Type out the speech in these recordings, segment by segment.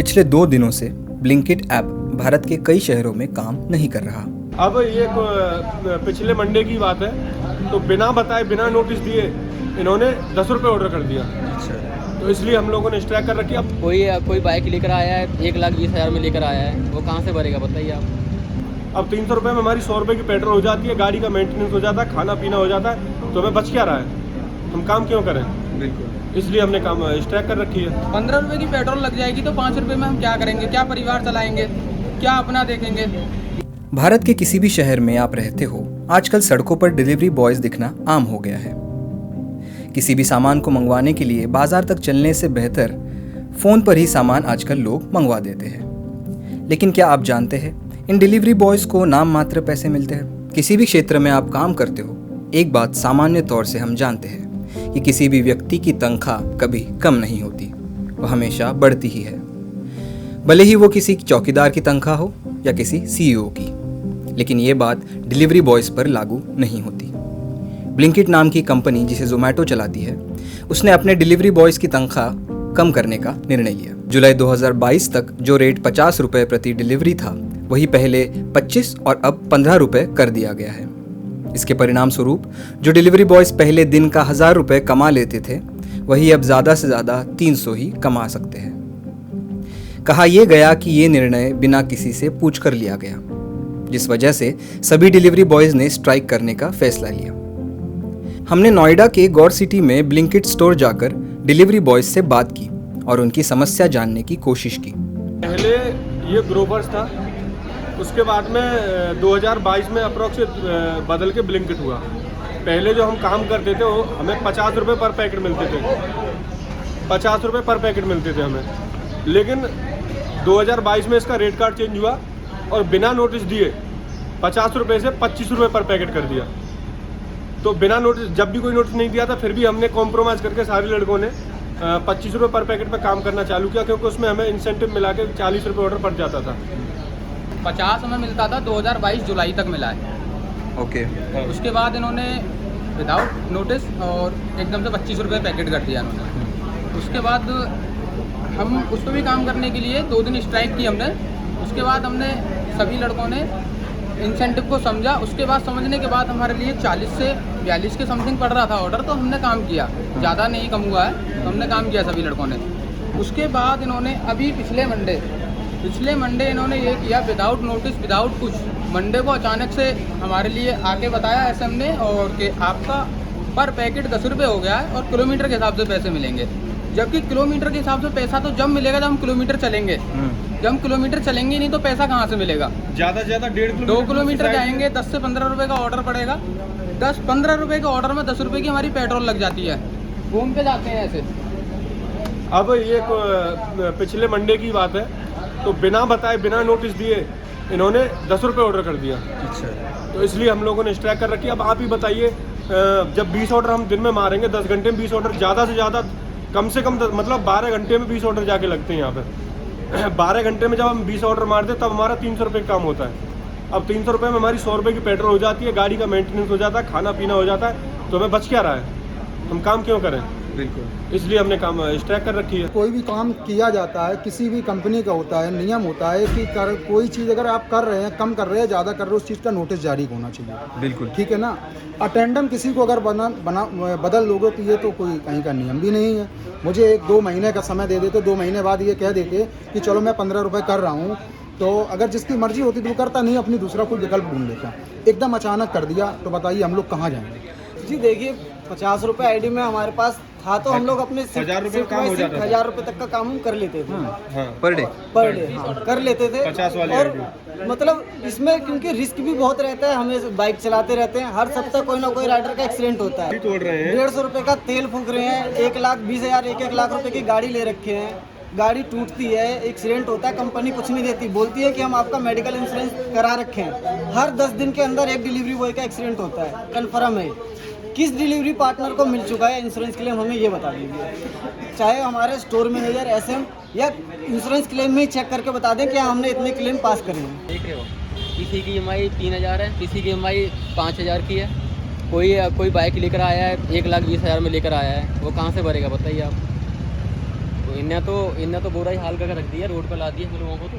पिछले 2 दिनों से ब्लिंकिट ऐप भारत के कई शहरों में काम नहीं कर रहा। अब ये पिछले मंडे की बात है, तो बिना बताए बिना नोटिस दिए इन्होंने 10 रुपये ऑर्डर कर दिया। अच्छा, तो इसलिए हम लोगों ने स्ट्राइक कर रखी। अब कोई बाइक लेकर आया है 1,20,000 में लेकर आया है, वो कहाँ से भरेगा बताइए आप। अब 300 रुपये में हमारी 100 रुपये की पेट्रोल हो जाती है, गाड़ी का मेंटेनेंस हो जाता है, खाना पीना हो जाता है, तो हमें बच क्या रहा है, हम काम क्यों करें। बिल्कुल। इसलिए हमने काम स्ट्राइक कर रखी है। 15 रुपये की पेट्रोल लग जाएगी तो 5 रुपये में हम क्या करेंगे, क्या परिवार चलाएंगे, क्या अपना देखेंगे। भारत के किसी भी शहर में आप रहते हो, आजकल सड़कों पर डिलीवरी बॉयज दिखना आम हो गया है। किसी भी सामान को मंगवाने के लिए बाजार तक चलने से बेहतर फ़ोन पर ही सामान आजकल लोग मंगवा देते हैं। लेकिन क्या आप जानते हैं, इन डिलीवरी बॉयज़ को नाम मात्र पैसे मिलते हैं। किसी भी क्षेत्र में आप काम करते हो, एक बात सामान्य तौर से हम जानते हैं कि किसी भी व्यक्ति की तनख्वाह कभी कम नहीं होती, वह हमेशा बढ़ती ही है। भले ही वो किसी चौकीदार की तनख्वाह हो या किसी सीईओ की। लेकिन ये बात डिलीवरी बॉयज़ पर लागू नहीं होती। ब्लिंकिट नाम की कंपनी जिसे ज़ोमैटो चलाती है, उसने अपने डिलीवरी बॉयज़ की तनख्वाह कम करने का निर्णय लिया। जुलाई 2022 तक जो रेट 50 रुपये प्रति डिलीवरी था, वही पहले 25 और अब 15 रुपये कर दिया गया है। इसके परिणाम स्वरूप जो डिलीवरी बॉयज़ पहले दिन का 1000 रुपये कमा लेते थे, वही अब ज़्यादा से ज़्यादा 300 ही कमा सकते हैं। कहा यह गया कि ये निर्णय बिना किसी से पूछ कर लिया गया, जिस वजह से सभी डिलीवरी बॉयज़ ने स्ट्राइक करने का फैसला लिया। हमने नोएडा के गौर सिटी में ब्लिंकिट स्टोर जाकर डिलीवरी बॉयज़ से बात की और उनकी समस्या जानने की कोशिश की। पहले ये ग्रोवर्स था, उसके बाद में 2022 में अप्रोक्स बदल के ब्लिंकिट हुआ। पहले जो हम काम करते थे वो हमें 50 रुपये पर पैकेट मिलते थे, 50 रुपये पर पैकेट मिलते थे हमें। लेकिन 2022 में इसका रेट कार्ड चेंज हुआ और बिना नोटिस दिए 50 रुपये से 25 रुपये पर पैकेट कर दिया। तो बिना नोटिस, जब भी कोई नोटिस नहीं दिया था, फिर भी हमने कॉम्प्रोमाइज़ करके सारे लड़कों ने 25 रुपये पर पैकेट में काम करना चालू किया, क्योंकि उसमें हमें इंसेंटिव मिला के 40 रुपये ऑर्डर पड़ जाता था। 50 हमें मिलता था, 2022 जुलाई तक मिला है। ओके। उसके बाद इन्होंने विदाउट नोटिस और एकदम से 25 रुपये पैकेट कर दिया इन्होंने। उसके बाद हम उस पर भी काम करने के लिए 2 दिन स्ट्राइक की हमने। उसके बाद हमने सभी लड़कों ने इंसेंटिव को समझा। उसके बाद समझने के बाद हमारे लिए 40 से 42 के समथिंग पड़ रहा था ऑर्डर, तो हमने काम किया। ज़्यादा नहीं कम हुआ है, तो हमने काम किया सभी लड़कों ने। उसके बाद इन्होंने अभी पिछले मंडे इन्होंने ये किया विदाउट नोटिस, विदाउट कुछ। मंडे को अचानक से हमारे लिए आके बताया एसएम ने, और कि आपका पर पैकेट 10 रुपये हो गया है और किलोमीटर के हिसाब से पैसे मिलेंगे। जबकि किलोमीटर के हिसाब से पैसा तो जब मिलेगा जब हम किलोमीटर चलेंगे। जब हम किलोमीटर चलेंगे नहीं तो पैसा कहाँ से मिलेगा। ज़्यादा से ज़्यादा 2 किलोमीटर जाएंगे, 10 से 15 रुपये का ऑर्डर पड़ेगा। 10-15 रुपये के ऑर्डर में 10 रुपये की हमारी पेट्रोल लग जाती है। घूम पे जाते हैं ऐसे। अब ये पिछले मंडे की बात है, तो बिना बताए बिना नोटिस दिए इन्होंने 10 रुपये ऑर्डर कर दिया। अच्छा, तो इसलिए हम लोगों ने स्ट्राइक कर रखी। अब आप ही बताइए, जब 20 ऑर्डर हम दिन में मारेंगे, 10 घंटे में 20 ऑर्डर, ज़्यादा से ज़्यादा कम से कम मतलब 12 घंटे में 20 ऑर्डर जाके लगते हैं यहाँ पे। 12 घंटे में जब हम 20 ऑर्डर मारते हैं, तब हमारा 300 रुपये काम होता है। अब 300 रुपये में हमारी 100 रुपये की पेट्रोल हो जाती है, गाड़ी का मेंटेनेंस हो जाता है, खाना पीना हो जाता है, तो हमें बच क्या रहा है, हम काम क्यों करें। बिल्कुल। इसलिए हमने काम स्ट्राइक कर रखी है। कोई भी काम किया जाता है, किसी भी कंपनी का होता है, नियम होता है कि कोई चीज़ अगर आप कर रहे हैं, कम कर रहे हैं, ज़्यादा कर रहे हैं, उस चीज़ का नोटिस जारी होना चाहिए। बिल्कुल। ठीक है ना। अटेंडम किसी को अगर बदल लोगे तो ये तो कोई कहीं का नियम भी नहीं है। मुझे 1-2 महीने का समय दे देते, 2 महीने बाद ये कह देते कि चलो मैं 15 रुपये कर रहा हूँ, तो अगर जिसकी मर्जी होती तो वो करता, नहीं अपनी दूसरा कोई विकल्प ढूंढ लेता। एकदम अचानक कर दिया, तो बताइए हम लोग कहाँ जाएंगे। जी देखिए, 50 रुपये आईडी में हमारे पास था, तो हम लोग अपने 1000 रुपये काम हो जाता था। 1000 रुपये तक का काम हम कर लेते थे। हाँ, पर डे हाँ, कर लेते थे। 50 वाली और आईडी। मतलब इसमें क्योंकि रिस्क भी बहुत रहता है, हमें बाइक चलाते रहते हैं, हर सप्ताह कोई ना कोई राइडर का एक्सीडेंट होता है। तोड़ रहे हैं, 150 रुपये का तेल फूंक रहे हैं, 1,20,000 1-1 लाख रुपए की गाड़ी ले रखे हैं, गाड़ी टूटती है, एक्सीडेंट होता है, कंपनी कुछ नहीं देती, बोलती है कि हम आपका मेडिकल इंश्योरेंस करा रखे हैं। हर 10 दिन के अंदर एक डिलीवरी बॉय का एक्सीडेंट होता है, कन्फर्म है। किस डिलीवरी पार्टनर को मिल चुका है इंश्योरेंस क्लेम, हमें ये बता दीजिए। चाहे हमारे स्टोर मैनेजर, एसएम या इंश्योरेंस क्लेम में ही चेक करके बता दें कि हमने इतने क्लेम पास करे हैं। देख रहे हो, किसी की EMI 3,000 है, किसी की EMI 5,000 की है। कोई बाइक लेकर आया है 1,20,000 में लेकर आया है, वो कहाँ से भरेगा बताइए आप। तो इन्हें तो बुरा ही हाल करके रख दिया, रोड पर ला दिया हम लोगों को। तो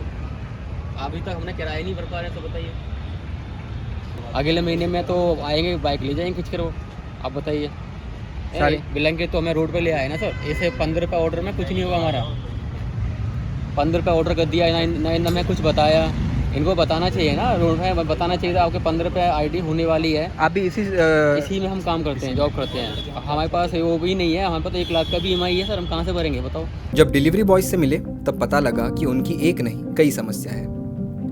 अभी तक हमने किराया नहीं भर पा रहे, तो बताइए अगले महीने में तो आएंगे, बाइक ले जाएंगे खींच कर वो। आप बताइए ब्लैंकेट तो हमें रोड पे ले आए ना सर। ऐसे 15 रुपये ऑर्डर में कुछ नहीं होगा हमारा। 15 रुपये ऑर्डर कर दिया ना हमें कुछ बताया। इनको बताना चाहिए ना, रोड पे बताना चाहिए था आपके 15 रुपये आईडी होने वाली है। आप भी इसी में हम काम करते हैं, जॉब करते हैं। हमारे पास वो भी नहीं है, हमारे पास तो 1 लाख का भी EMI है सर, हम कहाँ से भरेंगे बताओ। जब डिलीवरी बॉयज से मिले तब पता लगा कि उनकी एक नहीं कई समस्या है।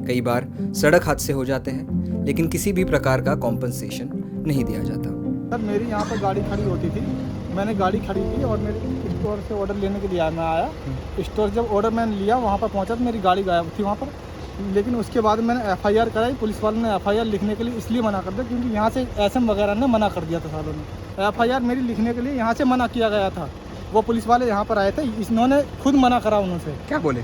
कई बार सड़क हादसे हो जाते हैं, लेकिन किसी भी प्रकार का कॉम्पनसेशन नहीं दिया जाता। सर मेरी यहाँ पर गाड़ी खड़ी होती थी, मैंने गाड़ी खरीदी और मेरे स्टोर से ऑर्डर लेने के लिए मैं आया। स्टोर जब ऑर्डर मैंने लिया वहाँ पर पहुँचा तो मेरी गाड़ी गायब थी वहाँ पर। लेकिन उसके बाद मैंने FIR कराई। पुलिस वालों ने FIR लिखने के लिए इसलिए मना कर दिया क्योंकि यहाँ से SM वगैरह ने मना कर दिया था सालों ने। FIR मेरी लिखने के लिए यहाँ से मना किया गया था। वो पुलिस वाले यहाँ पर आए थे, इन्होंने खुद मना करा उनसे क्या बोले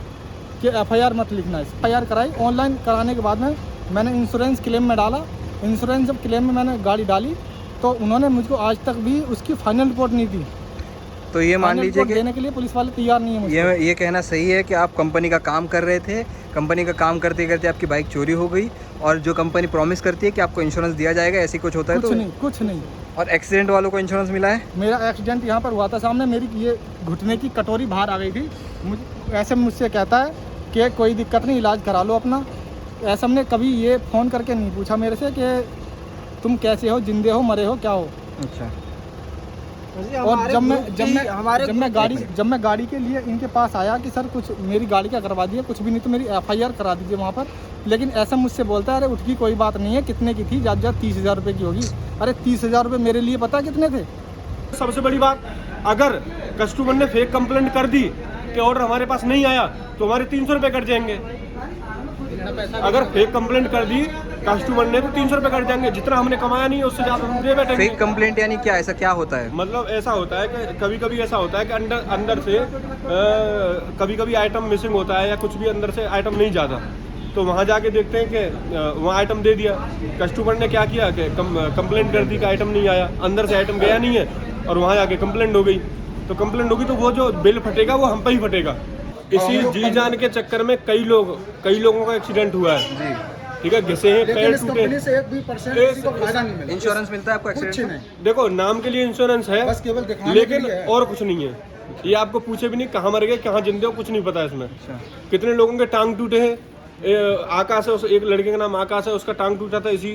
कि FIR मत लिखना। FIR कराई। ऑनलाइन कराने के बाद में मैंने इंश्योरेंस क्लेम में डाला। इंश्योरेंस जब क्लेम में मैंने गाड़ी डाली तो उन्होंने मुझको आज तक भी उसकी फाइनल रिपोर्ट नहीं दी। तो ये मान लीजिए कि देने के लिए पुलिस वाले तैयार नहीं है मुझसे। ये कहना सही है कि आप कंपनी का काम कर रहे थे, कंपनी का काम करते करते आपकी बाइक चोरी हो गई, और जो कंपनी प्रॉमिस करती है कि आपको इंश्योरेंस दिया जाएगा, ऐसी कुछ होता है? कुछ नहीं। और एक्सीडेंट वालों को इंश्योरेंस मिला है? मेरा एक्सीडेंट यहाँ पर हुआ था सामने, मेरी ये घुटने की कटोरी बाहर आ गई थी। ऐसे मुझसे कहता है कि कोई दिक्कत नहीं, इलाज करा लो अपना। ऐसा हमने कभी ये फ़ोन करके नहीं पूछा मेरे से कि तुम कैसे हो, जिंदे हो, मरे हो, क्या हो। अच्छा। और जब मैं गाड़ी के लिए इनके पास आया कि सर कुछ मेरी गाड़ी का करवा दिया, कुछ भी नहीं तो मेरी FIR करा दीजिए वहाँ पर। लेकिन ऐसा मुझसे बोलता है, अरे उसकी कोई बात नहीं है, कितने की थी, ज़्यादा 30,000 रुपये की होगी। अरे 30,000 रुपये मेरे लिए पता कितने थे? सबसे बड़ी बात, अगर कस्टमर ने फेक कंप्लेंट कर दी कि ऑर्डर हमारे पास नहीं आया तो हमारे 300 रुपये कट जाएंगे। अगर फेक कंप्लेंट कर दी कस्टमर ने तो 300 रुपये कट जाएंगे। जितना हमने कमाया नहीं है उससे ज़्यादा हम दे बैठेंगे। फेक कंप्लेंट यानी क्या? ऐसा क्या होता है? मतलब ऐसा होता है कि कभी कभी ऐसा होता है कि अंदर से कभी कभी आइटम मिसिंग होता है या कुछ भी अंदर से आइटम नहीं जाता, तो वहाँ जाके देखते हैं कि वहाँ आइटम दे दिया। कस्टमर ने क्या किया कि कंप्लेंट कर दी कि आइटम नहीं आया, अंदर से आइटम गया नहीं है, और वहाँ जाके कंप्लेंट हो गई। तो कंप्लेंट होगी तो वो जो बिल फटेगा वो हम पे ही फटेगा। इसी जी जान के चक्कर में कई लोगों का एक्सीडेंट हुआ है। ठीक है, घिसे हैं, पैर टूटे। इंश्योरेंस मिलता है आपको एक्सीडेंट? देखो, नाम के लिए इंश्योरेंस है बस केवल दिखाने लेकिन के लिए है। और कुछ नहीं है। ये आपको पूछे भी नहीं कहाँ मर गए, कहाँ जिंदे हो, कुछ नहीं पता इसमें। कितने लोगों के टांग टूटे हैं। आकाश है, एक लड़के का नाम आकाश है, उसका टांग टूटा था इसी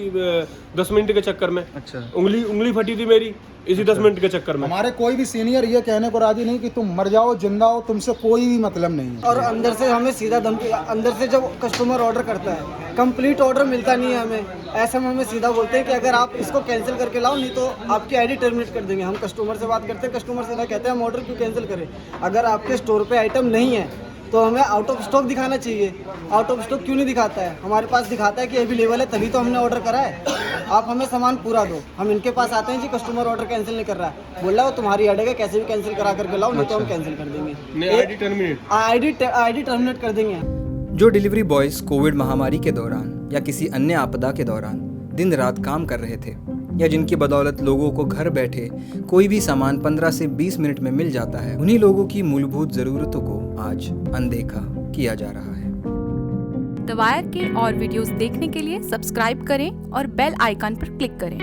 10 मिनट के चक्कर में। अच्छा। उंगली फटी थी मेरी इसी 10 मिनट के चक्कर में। हमारे कोई भी सीनियर ये कहने को राजी नहीं कि तुम मर जाओ, जिंदा हो, तुमसे कोई भी मतलब नहीं है। और अंदर से हमें सीधा धमकी, अंदर से जब कस्टमर ऑर्डर करता है कंप्लीट ऑर्डर मिलता नहीं है हमें। ऐसे में हमें सीधा बोलते हैं कि अगर आप इसको कैंसिल करके लाओ, नहीं तो आपकी आईडी टर्मिनेट कर देंगे। हम कस्टमर से बात करते हैं, कस्टमर से कहते हैं हम ऑर्डर क्यों कैंसिल करें। अगर आपके स्टोर पे आइटम नहीं है तो हमें आउट ऑफ स्टॉक दिखाना चाहिए। आउट ऑफ स्टॉक क्यों नहीं दिखाता है? हमारे पास दिखाता है कि अवेलेबल है, तभी तो हमने ऑर्डर करा है। आप हमें सामान पूरा दो। हम इनके पास आते हैं जी, कस्टमर ऑर्डर कैंसिल नहीं कर रहा है, बोल रहा है वो तुम्हारी आईडी है, कैसे भी कैंसिल करा करके लाओ, नहीं तो हम कैंसिल कर देंगे। आईडी टर्मिनेट कर देंगे। जो डिलीवरी बॉयज कोविड महामारी के दौरान या किसी अन्य आपदा के दौरान दिन रात काम कर रहे थे, या जिनकी बदौलत लोगों को घर बैठे कोई भी सामान 15 से 20 मिनट में मिल जाता है, उन्हीं लोगों की मूलभूत ज़रूरतों को आज अनदेखा किया जा रहा है। द वायर के और वीडियोस देखने के लिए सब्सक्राइब करें और बेल आइकन पर क्लिक करें।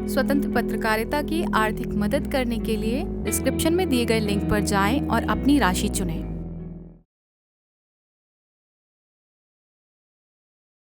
स्वतंत्र पत्रकारिता की आर्थिक मदद करने के लिए डिस्क्रिप्शन में दिए गए लिंक पर जाएं और अपनी राशि चुनें।